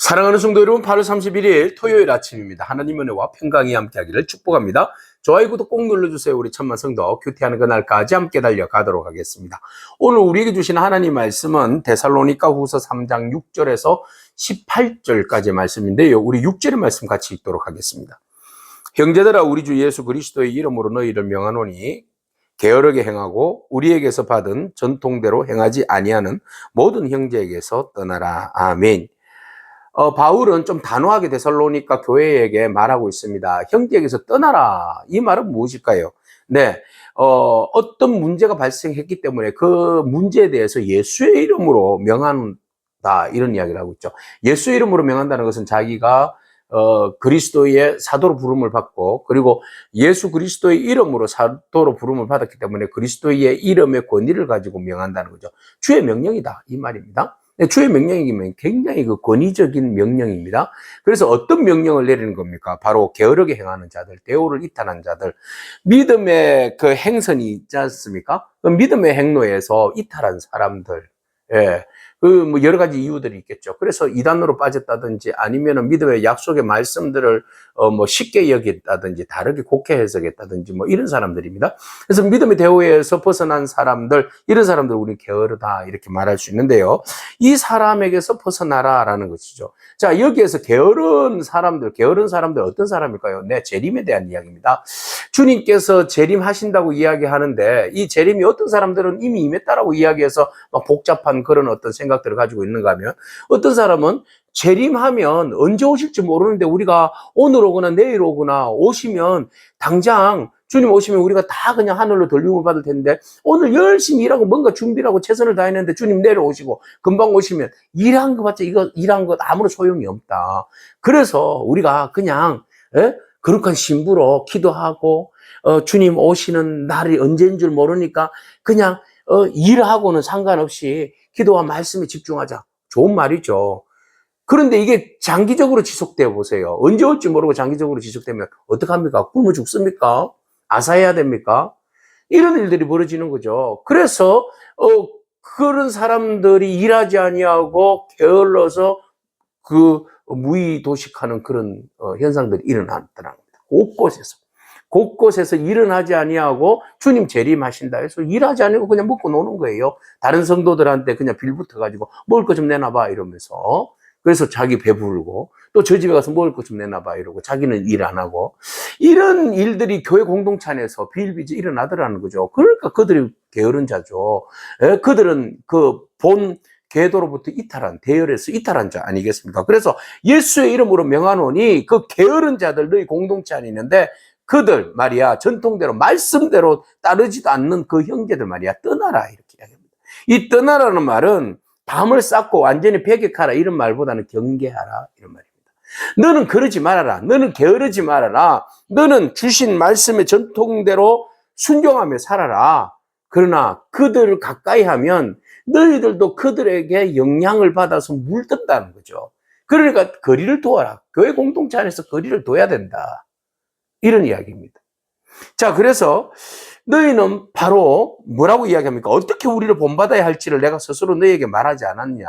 사랑하는 성도 여러분, 8월 31일 토요일 아침입니다. 하나님 은혜와 평강이 함께하기를 축복합니다. 좋아요, 구독 꼭 눌러주세요. 우리 천만 성도 큐티하는 그날까지 함께 달려가도록 하겠습니다. 오늘 우리에게 주신 하나님 말씀은 데살로니가 후서 3장 6절에서 18절까지 말씀인데요. 우리 6절의 말씀 같이 읽도록 하겠습니다. 형제들아, 우리 주 예수 그리스도의 이름으로 너희를 명하노니 게으르게 행하고 우리에게서 받은 전통대로 행하지 아니하는 모든 형제에게서 떠나라. 아멘. 바울은 좀 단호하게 데살로니가 교회에게 말하고 있습니다. 형제에게서 떠나라. 이 말은 무엇일까요? 네, 어떤 문제가 발생했기 때문에 그 문제에 대해서 예수의 이름으로 명한다. 이런 이야기를 하고 있죠. 예수의 이름으로 명한다는 것은 자기가 그리스도의 사도로 부름을 받고, 그리고 예수 그리스도의 이름으로 사도로 부름을 받았기 때문에 그리스도의 이름의 권위를 가지고 명한다는 거죠. 주의 명령이다. 이 말입니다. 주의 명령이면 굉장히 그 권위적인 명령입니다. 그래서 어떤 명령을 내리는 겁니까? 바로 게으르게 행하는 자들, 대오를 이탈한 자들, 믿음의 그 행선이 있지 않습니까? 그 믿음의 행로에서 이탈한 사람들, 예. 뭐 여러 가지 이유들이 있겠죠. 그래서 이단으로 빠졌다든지 아니면은 믿음의 약속의 말씀들을 뭐 쉽게 여겼다든지 다르게 곡해 해석했다든지 뭐 이런 사람들입니다. 그래서 믿음의 대오에서 벗어난 사람들, 이런 사람들 우리 게으르다 이렇게 말할 수 있는데요. 이 사람에게서 벗어나라라는 것이죠. 자, 여기에서 게으른 사람들 어떤 사람일까요? 네, 재림에 대한 이야기입니다. 주님께서 재림하신다고 이야기하는데 이 재림이 어떤 사람들은 이미 임했다라고 이야기해서 막 복잡한 그런 어떤 생각들을 가지고 있는가 하면, 어떤 사람은 재림하면 언제 오실지 모르는데 우리가 오늘 오거나 내일 오거나 오시면 당장 주님 오시면 우리가 다 그냥 하늘로 돌림을 받을 텐데 오늘 열심히 일하고 뭔가 준비를 하고 최선을 다했는데 주님 내려오시고 금방 오시면 일한 거 봤자 이거 일한 것 아무런 소용이 없다. 그래서 우리가 그냥 거룩한 신부로 기도하고 주님 오시는 날이 언제인 줄 모르니까 그냥 일하고는 상관없이 기도와 말씀에 집중하자. 좋은 말이죠. 그런데 이게 장기적으로 지속되어 보세요. 언제 올지 모르고 장기적으로 지속되면 어떡합니까? 굶어 죽습니까? 아사해야 됩니까? 이런 일들이 벌어지는 거죠. 그래서 그런 사람들이 일하지 아니하고 게을러서 그 무의도식하는 그런 현상들이 일어났다는 겁니다. 곳곳에서 일은 하지 아니하고 주님 재림하신다 해서 일하지 아니고 그냥 먹고 노는 거예요. 다른 성도들한테 그냥 빌붙어가지고 먹을 거 좀 내놔봐 이러면서. 그래서 자기 배부르고 또 저 집에 가서 먹을 거 좀 내놔봐 이러고 자기는 일 안 하고, 이런 일들이 교회 공동체 안에서 비일비재 일어나더라는 거죠. 그러니까 그들이 게으른 자죠. 그들은 그 본 궤도로부터 이탈한, 대열에서 이탈한 자 아니겠습니까? 그래서 예수의 이름으로 명하노니 그 게으른 자들 너희 공동체 안에 있는데 그들 말이야, 전통대로 말씀대로 따르지도 않는 그 형제들 말이야, 떠나라 이렇게 이야기합니다. 이 떠나라는 말은 담을 쌓고 완전히 배격하라 이런 말보다는 경계하라 이런 말입니다. 너는 그러지 말아라. 너는 게으르지 말아라. 너는 주신 말씀의 전통대로 순종하며 살아라. 그러나 그들을 가까이 하면 너희들도 그들에게 영향을 받아서 물든다는 거죠. 그러니까 거리를 두어라. 교회 공동체 안에서 거리를 둬야 된다. 이런 이야기입니다. 자, 그래서 너희는 바로 뭐라고 이야기합니까? 어떻게 우리를 본받아야 할지를 내가 스스로 너희에게 말하지 않았냐.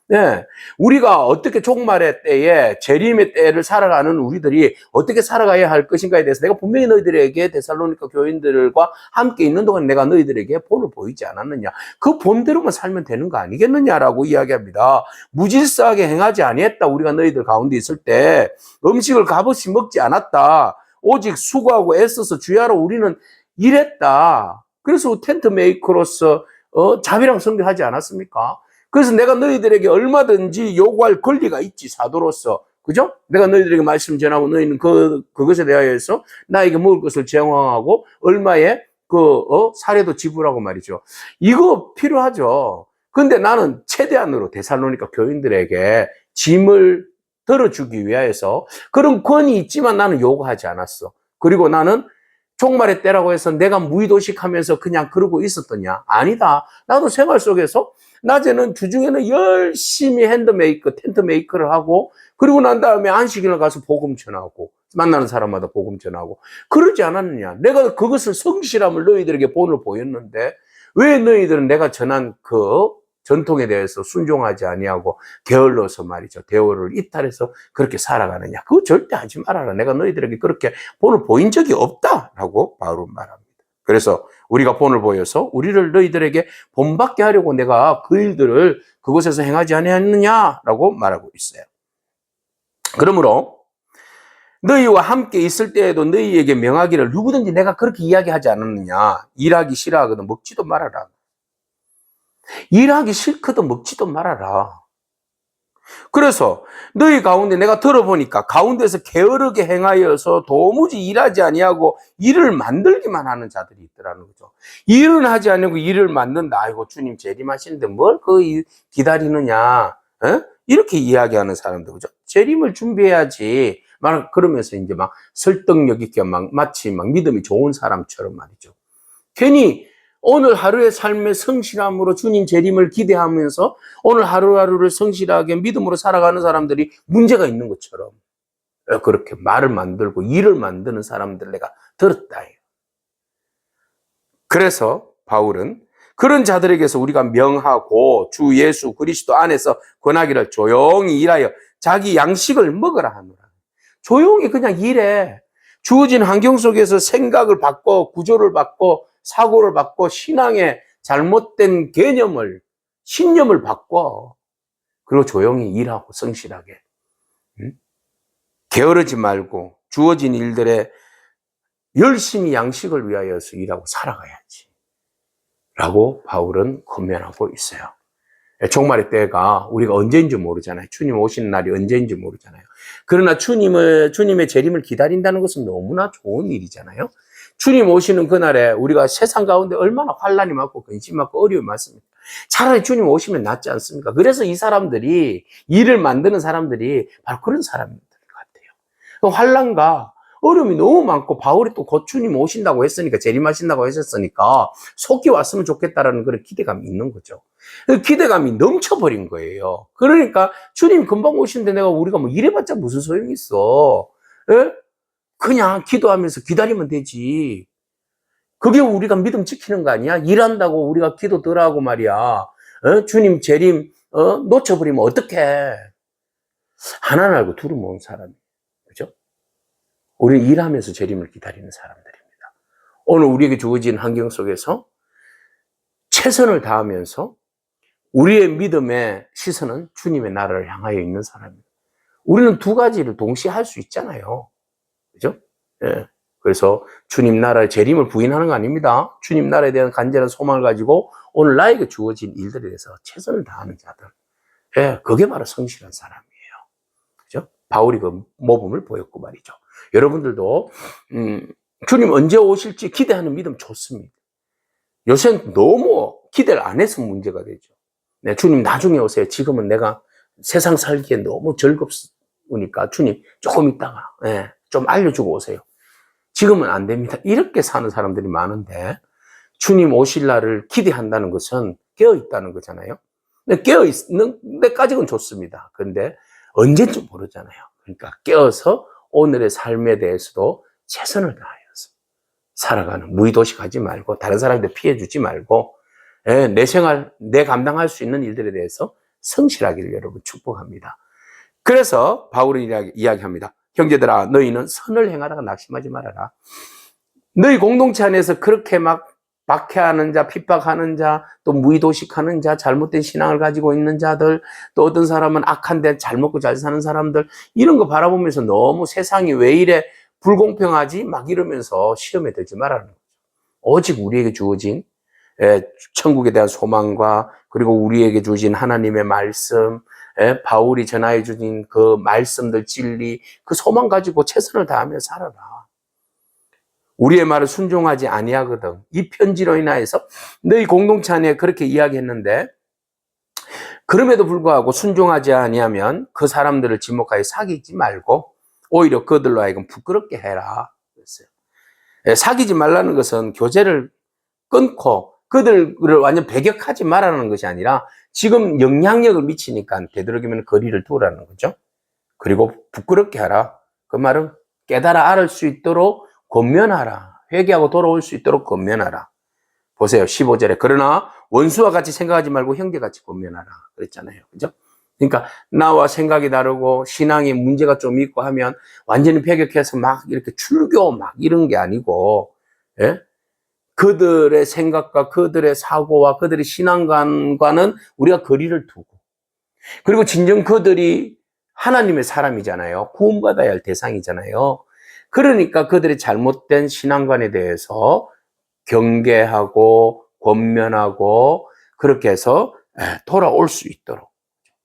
네, 우리가 어떻게 종말의 때에, 재림의 때를 살아가는 우리들이 어떻게 살아가야 할 것인가에 대해서 내가 분명히 너희들에게 데살로니가 교인들과 함께 있는 동안 내가 너희들에게 본을 보이지 않았느냐. 그 본대로만 살면 되는 거 아니겠느냐라고 이야기합니다. 무질서하게 행하지 아니했다. 우리가 너희들 가운데 있을 때 음식을 값없이 먹지 않았다. 오직 수고하고 애써서 주야로 우리는 일했다. 그래서 텐트 메이커로서 자비랑 선교하지 않았습니까? 그래서 내가 너희들에게 얼마든지 요구할 권리가 있지, 사도로서. 그죠? 내가 너희들에게 말씀 전하고 너희는 그것에 대하여서 나에게 먹을 것을 제공하고 얼마의 사례도 지불하고 말이죠. 이거 필요하죠. 근데 나는 최대한으로 데살로니가 교인들에게 짐을 들어주기 위해서 그런 권위 있지만 나는 요구하지 않았어. 그리고 나는 종말의 때라고 해서 내가 무의도식하면서 그냥 그러고 있었더냐? 아니다. 나도 생활 속에서 낮에는, 주중에는 열심히 텐트 메이커를 하고, 그리고 난 다음에 안식일을 가서 복음 전하고, 만나는 사람마다 복음 전하고, 그러지 않았느냐? 내가 그것을 성실함을 너희들에게 본을 보였는데, 왜 너희들은 내가 전한 그 전통에 대해서 순종하지 아니하고 게을러서 말이죠. 대오를 이탈해서 그렇게 살아가느냐. 그거 절대 하지 말아라. 내가 너희들에게 그렇게 본을 보인 적이 없다라고 바울은 말합니다. 그래서 우리가 본을 보여서 우리를 너희들에게 본받게 하려고 내가 그 일들을 그곳에서 행하지 아니하느냐라고 말하고 있어요. 그러므로 너희와 함께 있을 때에도 너희에게 명하기를 누구든지 내가 그렇게 이야기하지 않았느냐. 일하기 싫어하거든 먹지도 말아라. 일하기 싫거든 먹지도 말아라. 그래서 너희 가운데 내가 들어보니까 가운데서 게으르게 행하여서 도무지 일하지 아니하고 일을 만들기만 하는 자들이 있더라는 거죠. 일은 하지 않고 일을 만든다. 아이고 주님 재림하시는데 뭘 기다리느냐. 에? 이렇게 이야기하는 사람들, 그죠? 재림을 준비해야지. 그러면서 이제 막 설득력 있게 마치 믿음이 좋은 사람처럼 말이죠. 괜히 오늘 하루의 삶의 성실함으로 주님 재림을 기대하면서 오늘 하루하루를 성실하게 믿음으로 살아가는 사람들이 문제가 있는 것처럼 그렇게 말을 만들고 일을 만드는 사람들 내가 들었다. 그래서 바울은 그런 자들에게서 우리가 명하고 주 예수 그리스도 안에서 권하기를 조용히 일하여 자기 양식을 먹으라 하노라. 조용히 그냥 일해. 주어진 환경 속에서 생각을 바꿔 구조를 바꿔 사고를 바꿔 신앙의 잘못된 개념을 신념을 바꿔. 그리고 조용히 일하고 성실하게 게으르지 말고 주어진 일들에 열심히 양식을 위하여서 일하고 살아가야지 라고 바울은 권면하고 있어요. 종말의 때가 우리가 언제인지 모르잖아요. 주님 오시는 날이 언제인지 모르잖아요. 그러나 주님의 재림을 기다린다는 것은 너무나 좋은 일이잖아요. 주님 오시는 그날에 우리가 세상 가운데 얼마나 환난이 많고 근심 많고 어려움이 많습니까? 차라리 주님 오시면 낫지 않습니까? 그래서 이 사람들이 일을 만드는 사람들이 바로 그런 사람들 같아요. 환난과 어려움이 너무 많고 바울이 또 곧 주님 오신다고 했으니까 재림하신다고 하셨으니까 속히 왔으면 좋겠다라는 그런 기대감이 있는 거죠. 그 기대감이 넘쳐버린 거예요. 그러니까 주님 금방 오시는데 우리가 뭐 이래봤자 무슨 소용이 있어? 에? 그냥 기도하면서 기다리면 되지. 그게 우리가 믿음 지키는 거 아니야? 일한다고 우리가 기도 덜 하고 말이야. 주님 재림 놓쳐버리면 어떡해? 하나는 알고 둘은 모르는 사람이에요. 그죠? 우리는 일하면서 재림을 기다리는 사람들입니다. 오늘 우리에게 주어진 환경 속에서 최선을 다하면서 우리의 믿음의 시선은 주님의 나라를 향하여 있는 사람입니다. 우리는 두 가지를 동시에 할 수 있잖아요. 그죠? 예. 그래서 주님 나라의 재림을 부인하는 거 아닙니다. 주님 나라에 대한 간절한 소망을 가지고 오늘 나에게 주어진 일들에 대해서 최선을 다하는 자들. 예, 그게 바로 성실한 사람이에요. 그죠? 바울이 그 모범을 보였고 말이죠. 여러분들도 주님 언제 오실지 기대하는 믿음 좋습니다. 요새는 너무 기대를 안 해서 문제가 되죠. 네, 주님 나중에 오세요. 지금은 내가 세상 살기에 너무 즐겁으니까 주님 조금 있다가 좀 알려주고 오세요. 지금은 안 됩니다. 이렇게 사는 사람들이 많은데 주님 오실 날을 기대한다는 것은 깨어있다는 거잖아요. 깨어있는 데까지는 좋습니다. 그런데 언제인지 모르잖아요. 그러니까 깨어서 오늘의 삶에 대해서도 최선을 다하여서 살아가는 무의도식하지 말고 다른 사람한테 피해 주지 말고 내 생활, 내 감당할 수 있는 일들에 대해서 성실하기를 여러분 축복합니다. 그래서 바울은 이야기합니다. 형제들아 너희는 선을 행하다가 낙심하지 말아라. 너희 공동체 안에서 그렇게 막 박해하는 자, 핍박하는 자, 또 무의도식하는 자, 잘못된 신앙을 가지고 있는 자들, 또 어떤 사람은 악한데 잘 먹고 잘 사는 사람들, 이런 거 바라보면서 너무 세상이 왜 이래 불공평하지? 막 이러면서 시험에 들지 말라는 거죠. 오직 우리에게 주어진 천국에 대한 소망과 그리고 우리에게 주어진 하나님의 말씀, 바울이 전하여 주신 그 말씀들 진리, 그 소망 가지고 최선을 다하며 살아라. 우리의 말을 순종하지 아니하거든. 이 편지로 인하여서 너희 공동체 안에 그렇게 이야기했는데 그럼에도 불구하고 순종하지 아니하면 그 사람들을 지목하여 사귀지 말고 오히려 그들로 하여금 부끄럽게 해라. 그랬어요. 사귀지 말라는 것은 교제를 끊고 그들을 완전 배격하지 말라는 것이 아니라 지금 영향력을 미치니까 되도록이면 거리를 두라는 거죠. 그리고 부끄럽게 하라. 그 말은 깨달아 알을 수 있도록 권면하라. 회개하고 돌아올 수 있도록 권면하라. 보세요. 15절에 그러나 원수와 같이 생각하지 말고 형제같이 권면하라 그랬잖아요. 그죠? 그러니까 나와 생각이 다르고 신앙에 문제가 좀 있고 하면 완전히 배격해서 막 이렇게 출교 막 이런 게 아니고, 예? 그들의 생각과 그들의 사고와 그들의 신앙관과는 우리가 거리를 두고, 그리고 진정 그들이 하나님의 사람이잖아요. 구원받아야 할 대상이잖아요. 그러니까 그들의 잘못된 신앙관에 대해서 경계하고 권면하고 그렇게 해서 돌아올 수 있도록,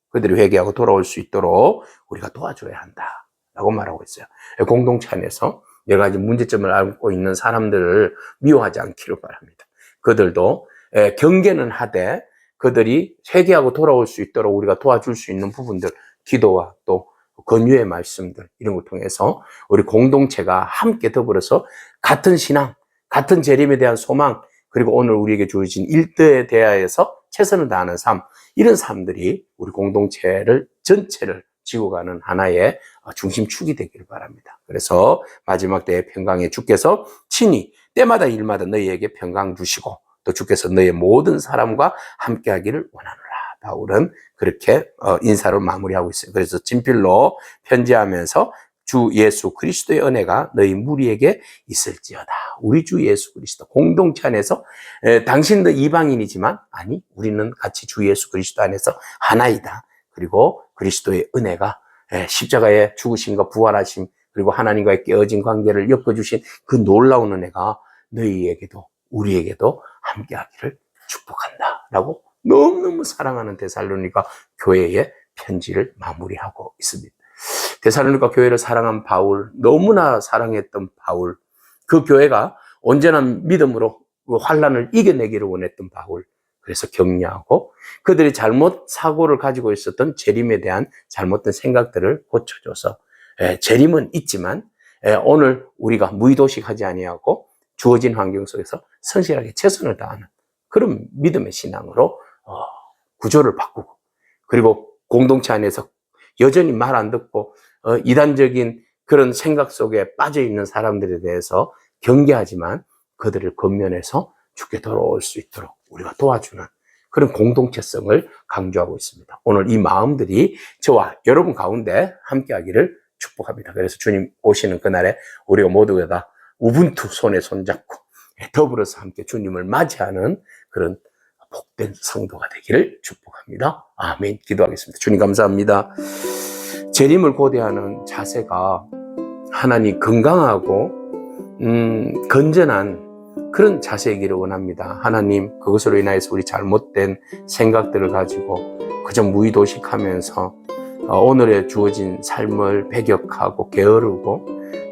그들이 회개하고 돌아올 수 있도록 우리가 도와줘야 한다라고 말하고 있어요. 공동체 안에서 여러 가지 문제점을 앓고 있는 사람들을 미워하지 않기를 바랍니다. 그들도 경계는 하되 그들이 회개하고 돌아올 수 있도록 우리가 도와줄 수 있는 부분들, 기도와 또 권유의 말씀들 이런 걸 통해서 우리 공동체가 함께 더불어서 같은 신앙, 같은 재림에 대한 소망, 그리고 오늘 우리에게 주어진 일들에 대하여서 최선을 다하는 삶, 이런 삶들이 우리 공동체를 전체를 지고 가는 하나의 중심축이 되기를 바랍니다. 그래서 마지막 때의 평강에 주께서 친히 때마다 일마다 너희에게 평강 주시고 또 주께서 너희의 모든 사람과 함께 하기를 원하노라. 바울은 그렇게 인사를 마무리하고 있어요. 그래서 진필로 편지하면서 주 예수 그리스도의 은혜가 너희 무리에게 있을지어다. 우리 주 예수 그리스도 공동체 안에서 당신도 이방인이지만 아니 우리는 같이 주 예수 그리스도 안에서 하나이다. 그리고 그리스도의 은혜가 십자가에 죽으심과 부활하심 그리고 하나님과의 깨어진 관계를 엮어주신 그 놀라운 은혜가 너희에게도 우리에게도 함께하기를 축복한다 라고 너무너무 사랑하는 데살로니가 교회의 편지를 마무리하고 있습니다. 데살로니가 교회를 사랑한 바울, 너무나 사랑했던 바울, 그 교회가 언제나 믿음으로 그 환난을 이겨내기를 원했던 바울, 그래서 격려하고 그들이 잘못 사고를 가지고 있었던 재림에 대한 잘못된 생각들을 고쳐줘서 재림은 있지만 오늘 우리가 무의도식하지 아니하고 주어진 환경 속에서 성실하게 최선을 다하는 그런 믿음의 신앙으로 구조를 바꾸고, 그리고 공동체 안에서 여전히 말 안 듣고 이단적인 그런 생각 속에 빠져 있는 사람들에 대해서 경계하지만 그들을 권면해서 주께 돌아올 수 있도록 우리가 도와주는 그런 공동체성을 강조하고 있습니다. 오늘 이 마음들이 저와 여러분 가운데 함께하기를 축복합니다. 그래서 주님 오시는 그날에 우리가 모두가 다 우분투 손에 손잡고 더불어서 함께 주님을 맞이하는 그런 복된 성도가 되기를 축복합니다. 아멘. 기도하겠습니다. 주님 감사합니다. 재림을 고대하는 자세가 하나님 건강하고 건전한 그런 자세이기를 원합니다. 하나님, 그것으로 인하여서 우리 잘못된 생각들을 가지고 그저 무의도식하면서 오늘의 주어진 삶을 배격하고 게으르고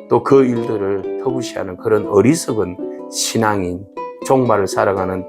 또 그 일들을 터부시하는 그런 어리석은 신앙인, 종말을 살아가는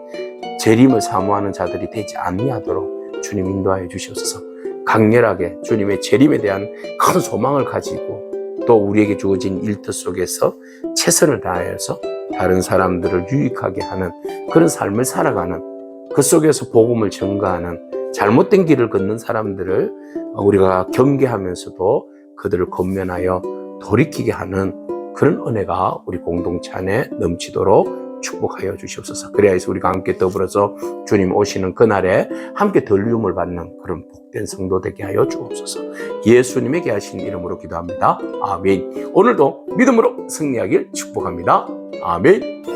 재림을 사모하는 자들이 되지 아니하도록 주님 인도하여 주시옵소서. 강렬하게 주님의 재림에 대한 큰 소망을 가지고 또 우리에게 주어진 일터 속에서 최선을 다하여서 다른 사람들을 유익하게 하는 그런 삶을 살아가는, 그 속에서 복음을 전가하는, 잘못된 길을 걷는 사람들을 우리가 경계하면서도 그들을 권면하여 돌이키게 하는 그런 은혜가 우리 공동체 안에 넘치도록 축복하여 주시옵소서. 그래야해서 우리가 함께 더불어서 주님 오시는 그날에 함께 덜리움을 받는 그런 복된 성도 되게 하여 주옵소서. 예수님에게 하신 이름으로 기도합니다. 아멘. 오늘도 믿음으로 승리하길 축복합니다. 아멘.